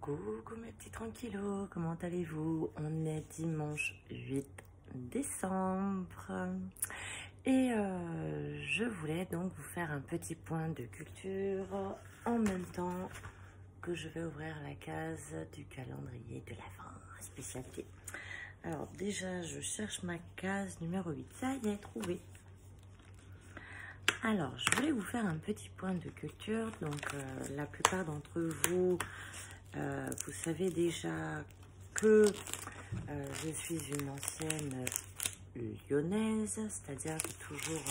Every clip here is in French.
Coucou mes petits tranquillos, comment allez-vous? On est dimanche 8 décembre et je voulais donc vous faire un petit point de culture en même temps que je vais ouvrir la case du calendrier de l'Avent spécialité. Alors déjà je cherche ma case numéro 8, ça y est, trouvé. Alors je voulais vous faire un petit point de culture, donc la plupart d'entre vous vous savez déjà que je suis une ancienne lyonnaise, c'est-à-dire que toujours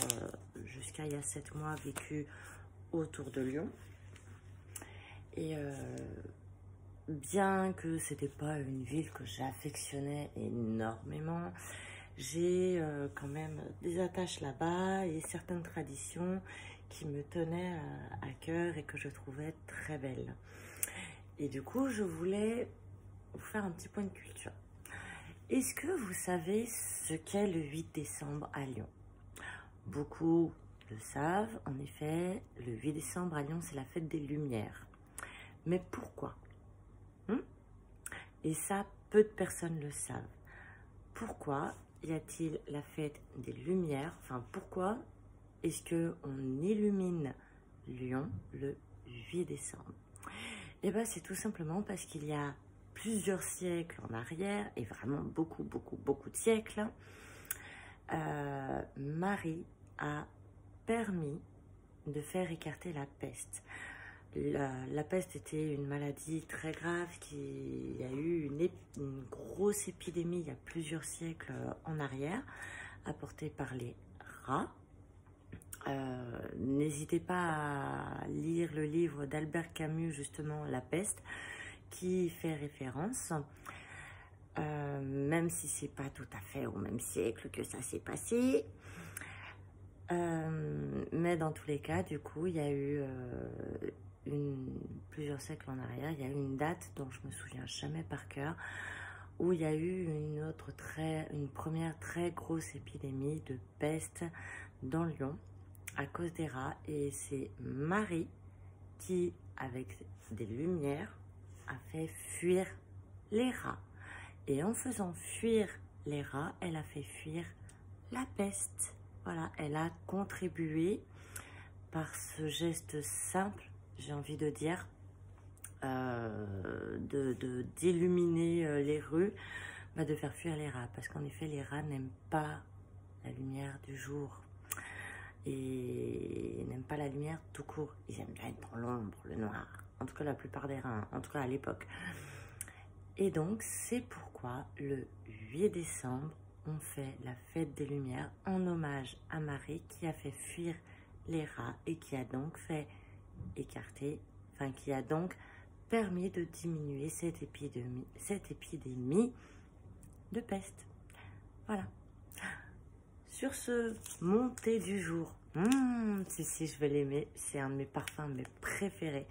jusqu'à il y a 7 mois vécu autour de Lyon. Et bien que c'était pas une ville que j'affectionnais énormément, j'ai quand même des attaches là-bas et certaines traditions qui me tenaient à cœur et que je trouvais très belles. Et du coup, je voulais vous faire un petit point de culture. Est-ce que vous savez ce qu'est le 8 décembre à Lyon? Beaucoup le savent. En effet, le 8 décembre à Lyon, c'est la fête des Lumières. Mais pourquoi? Et ça, peu de personnes le savent. Pourquoi y a-t-il la fête des Lumières? Enfin, pourquoi est-ce qu'on illumine Lyon le 8 décembre? Eh bien, c'est tout simplement parce qu'il y a plusieurs siècles en arrière, et vraiment beaucoup de siècles, Marie a permis de faire écarter la peste. La peste était une maladie très grave, il y a eu une grosse épidémie il y a plusieurs siècles en arrière, apportée par les rats. N'hésitez pas à lire le livre d'Albert Camus, justement, La peste, qui fait référence, même si c'est pas tout à fait au même siècle que ça s'est passé. Mais dans tous les cas, du coup, il y a eu plusieurs siècles en arrière, il y a eu une date dont je me souviens jamais par cœur, où il y a eu une première très grosse épidémie de peste dans Lyon à cause des rats, et c'est Marie qui, avec des lumières, a fait fuir les rats. Et en faisant fuir les rats, elle a fait fuir la peste. Voilà, elle a contribué par ce geste simple, j'ai envie de dire, d'illuminer les rues, de faire fuir les rats. Parce qu'en effet, les rats n'aiment pas la lumière du jour. Et n'aiment pas la lumière tout court. Ils aiment bien être dans l'ombre, le noir. En tout cas, la plupart des rats, en tout cas à l'époque. Et donc, c'est pourquoi le 8 décembre, on fait la fête des Lumières en hommage à Marie qui a fait fuir les rats et qui a donc fait écarter, enfin qui a donc permis de diminuer cette épidémie de peste. Voilà. Sur ce, montée du jour. Si, je vais l'aimer. C'est un de mes parfums mes préférés.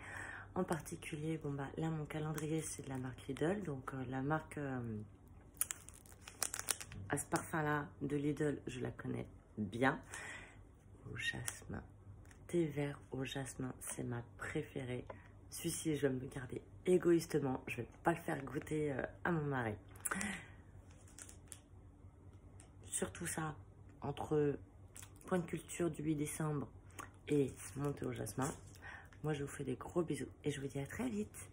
En particulier, là, mon calendrier, c'est de la marque Lidl. Donc, la marque à ce parfum-là de Lidl, je la connais bien. Au jasmin. Thé vert au jasmin, c'est ma préférée. Celui-ci, je vais me le garder égoïstement. Je ne vais pas le faire goûter à mon mari. Surtout ça, entre point de culture du 8 décembre et montée au jasmin, moi je vous fais des gros bisous et je vous dis à très vite.